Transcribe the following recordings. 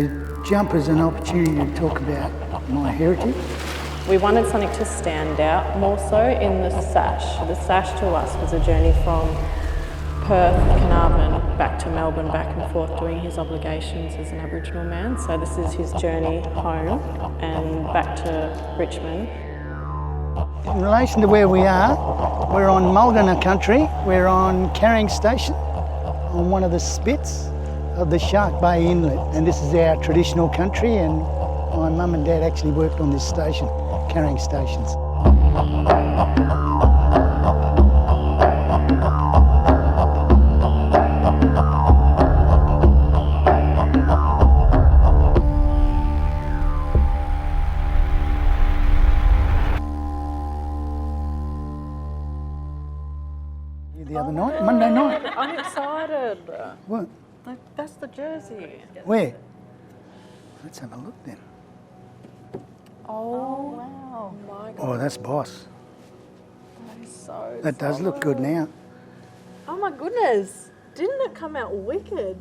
the jump is an opportunity to talk about my heritage. We wanted something to stand out more so in the sash. The sash to us was a journey from Perth, Carnarvon, back to Melbourne, back and forth doing his obligations as an Aboriginal man. So this is his journey home and back to Richmond. In relation to where we are, we're on Mulgana country. We're on Carrying Station on one of the spits of the Shark Bay Inlet. And this is our traditional country, and my mum and dad actually worked on this station, carrying stations. The other night, Monday night. I'm excited. What? That's the jersey. Where? Let's have a look then. Oh, wow. My God. Oh, that's boss. That is so That does look good now. Oh my goodness. Didn't it come out wicked?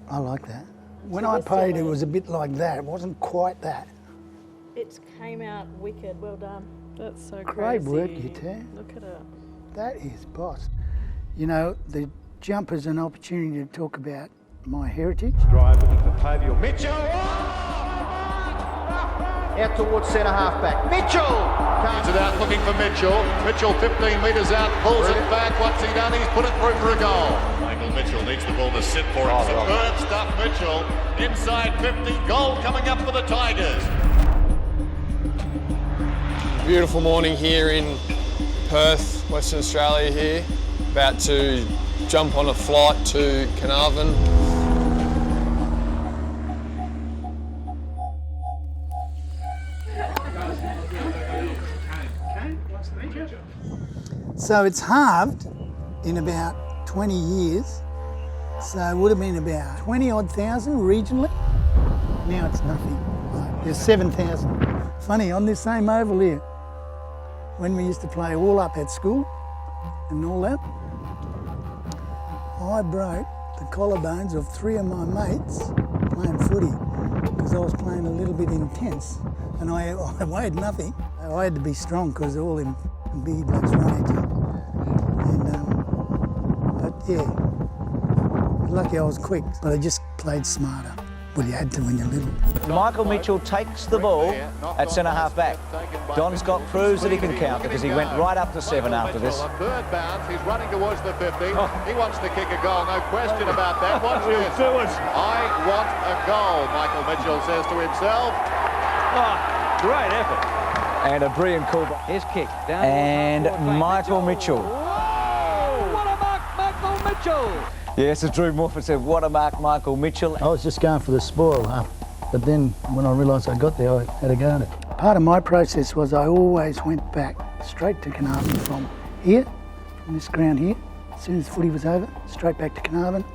I like that. When I paid, it was a bit like that. It wasn't quite that. It came out wicked. Well done. That's so Great crazy. work, you two. Look at it. That is boss. You know, the jump is an opportunity to talk about my heritage. Drive looking for Pavial. Mitchell! Out towards centre half back. Mitchell! He's it out looking for Mitchell. Mitchell 15 metres out, pulls it back. What's he done? He's put it through for a goal. Michael Mitchell needs the ball to sit for it. Superb stuff, Mitchell. Inside 50, goal coming up for the Tigers. Beautiful morning here in Perth, Western Australia here. About to jump on a flight to Carnarvon. So it's halved in about 20 years. So it would have been about 20 odd thousand regionally. Now it's nothing. Like, there's 7,000. Funny, on this same oval here, when we used to play all up at school and all that, I broke the collarbones of 3 of my mates playing footy because I was playing a little bit intense and I weighed nothing. I had to be strong because all them big blokes run at you. But yeah, lucky I was quick, but I just played smarter. Well, you had to when you're little. Michael Mitchell takes the ball at centre half back. Don Scott proves that he can count because he went right up to 7 after this. On third bounce, he's running towards the 50. He wants to kick a goal, no question about that. Watch this. I want a goal, Michael Mitchell says to himself. Great effort. And a brilliant call. His kick. Down and Michael Mitchell. Whoa! What a mark, Michael Mitchell! Yes, as Drew Morford said, what a mark, Michael Mitchell. I was just going for the spoil, but then when I realised I got there, I had to go at it. Part of my process was I always went back straight to Carnarvon from here, from this ground here. As soon as footy was over, straight back to Carnarvon.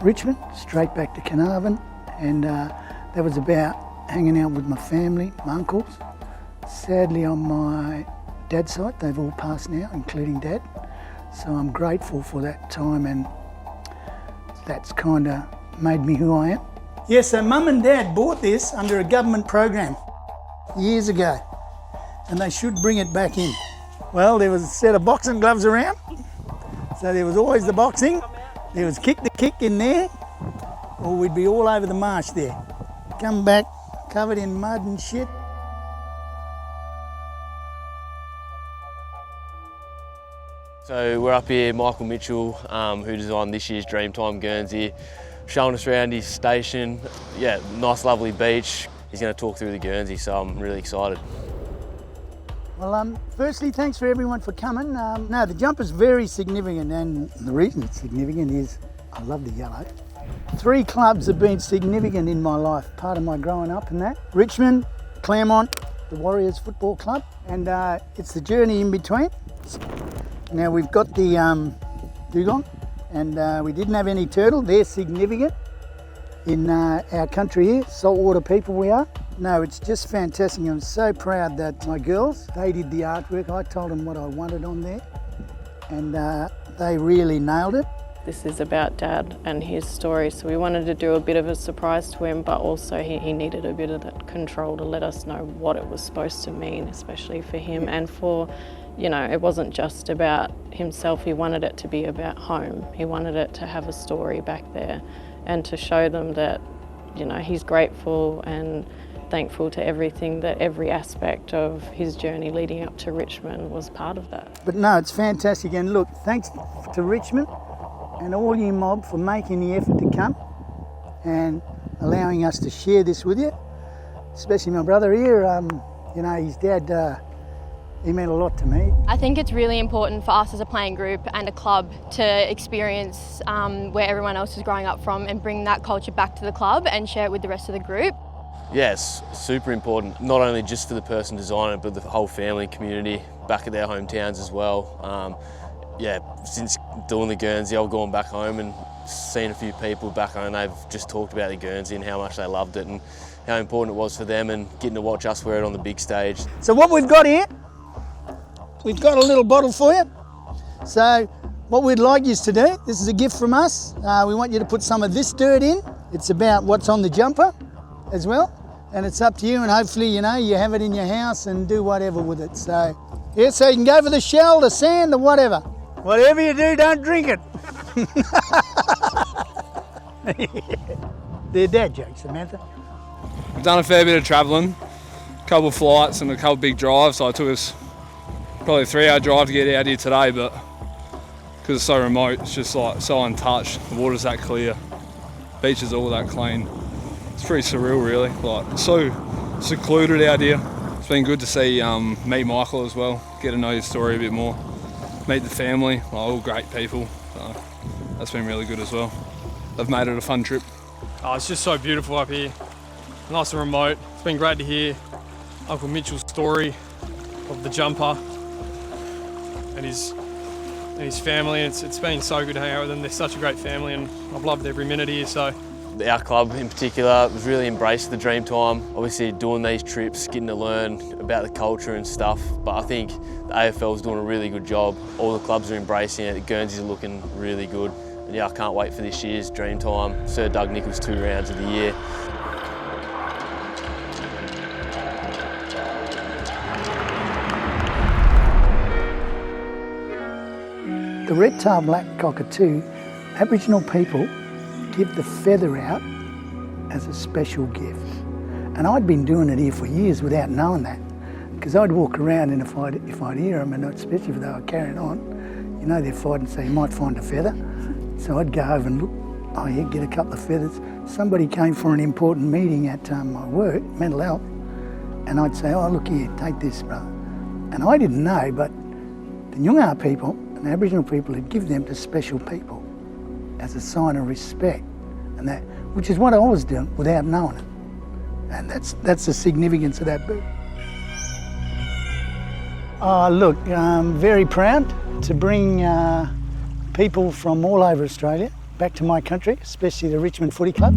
Richmond, straight back to Carnarvon. And that was about hanging out with my family, my uncles. Sadly, on my dad's side, they've all passed now, including Dad. So I'm grateful for that time, and that's kind of made me who I am. Yeah, so Mum and Dad bought this under a government program years ago, and they should bring it back in. Well, there was a set of boxing gloves around, so there was always the boxing. There was kick the kick in there, or we'd be all over the marsh there. Come back covered in mud and shit. So we're up here, Michael Mitchell, who designed this year's Dreamtime Guernsey, showing us around his station. Yeah, nice lovely beach. He's going to talk through the Guernsey, so I'm really excited. Well, firstly, thanks for everyone for coming. No, the jump is very significant, and the reason it's significant is I love the yellow. 3 clubs have been significant in my life, part of my growing up and that. Richmond, Claremont, the Warriors Football Club, and it's the journey in between. Now we've got the dugong, and we didn't have any turtle. They're significant in our country here, saltwater people we are. No, it's just fantastic. I'm so proud that my girls, they did the artwork. I told them what I wanted on there, and they really nailed it. This is about Dad and his story, so we wanted to do a bit of a surprise to him, but also he needed a bit of that control to let us know what it was supposed to mean, especially for him and for, you know, it wasn't just about himself. He wanted it to be about home. He wanted it to have a story back there and to show them that, you know, he's grateful and thankful to everything, that every aspect of his journey leading up to Richmond was part of that. But no, it's fantastic. And look, thanks to Richmond and all you mob for making the effort to come and allowing us to share this with you, especially my brother here. You know, his dad, he meant a lot to me. I think it's really important for us as a playing group and a club to experience where everyone else is growing up from and bring that culture back to the club and share it with the rest of the group. Yes, super important, not only just for the person designing it, but the whole family community back at their hometowns as well. Yeah, since doing the Guernsey, I've gone back home and seen a few people back home. They've just talked about the Guernsey and how much they loved it and how important it was for them, and getting to watch us wear it on the big stage. So what we've got here, we've got a little bottle for you. So what we'd like you to do, this is a gift from us. We want you to put some of this dirt in. It's about what's on the jumper as well. And it's up to you, and hopefully, you know, you have it in your house and do whatever with it. So, yeah, so you can go for the shell, the sand, or whatever. Whatever you do, don't drink it. They're dad jokes, Samantha. I've done a fair bit of travelling, a couple of flights and a couple of big drives. So it took us probably a 3-hour drive to get out here today, but because it's so remote, it's just like so untouched. The water's that clear, beaches are all that clean. It's pretty surreal, really. Like, so secluded out here. It's been good to see, meet Michael as well, get to know his story a bit more, meet the family, like, all great people. So that's been really good as well. They've made it a fun trip. Oh, it's just so beautiful up here, nice and remote. It's been great to hear Uncle Mitchell's story of the jumper and his family. It's been so good to hang out with them. They're such a great family, and I've loved every minute here. So. Our club in particular has really embraced the Dreamtime. Obviously doing these trips, getting to learn about the culture and stuff, but I think the AFL is doing a really good job. All the clubs are embracing it, the Guernseys are looking really good. And yeah, I can't wait for this year's Dreamtime. Sir Doug Nicholls 2 rounds of the year. The red-tailed black cockatoo, Aboriginal people give the feather out as a special gift. And I'd been doing it here for years without knowing that, because I'd walk around and if I'd hear them, and especially if they were carrying on, you know, they're fighting, so you might find a feather. So I'd go over and look, oh yeah, get a couple of feathers. Somebody came for an important meeting at my work, mental health, and I'd say, oh look here, take this, brother. And I didn't know, but the Nyungar people and the Aboriginal people would give them to special people as a sign of respect, and that, which is what I was doing without knowing it. And that's the significance of that book. Look, I'm very proud to bring people from all over Australia back to my country, especially the Richmond Footy Club,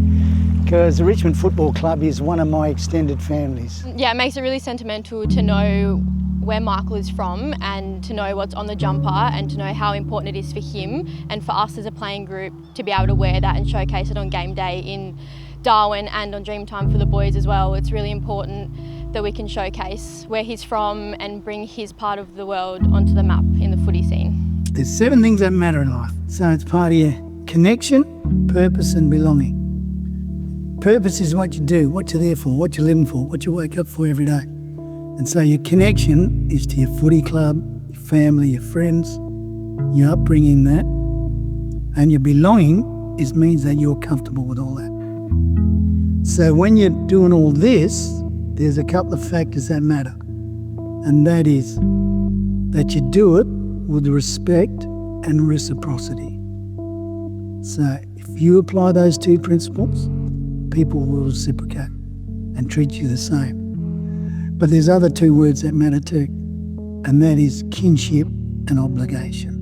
because the Richmond Football Club is one of my extended families. Yeah, it makes it really sentimental to know where Michael is from and to know what's on the jumper and to know how important it is for him and for us as a playing group to be able to wear that and showcase it on game day in Darwin and on Dreamtime for the boys as well. It's really important that we can showcase where he's from and bring his part of the world onto the map in the footy scene. There's 7 things that matter in life. So it's part of your connection, purpose and belonging. Purpose is what you do, what you're there for, what you're living for, what you wake up for every day. And so your connection is to your footy club, your family, your friends, your upbringing, that. And your belonging means that you're comfortable with all that. So when you're doing all this, there's a couple of factors that matter. And that is that you do it with respect and reciprocity. So if you apply those 2 principles, people will reciprocate and treat you the same. But there's other 2 words that matter too, and that is kinship and obligation.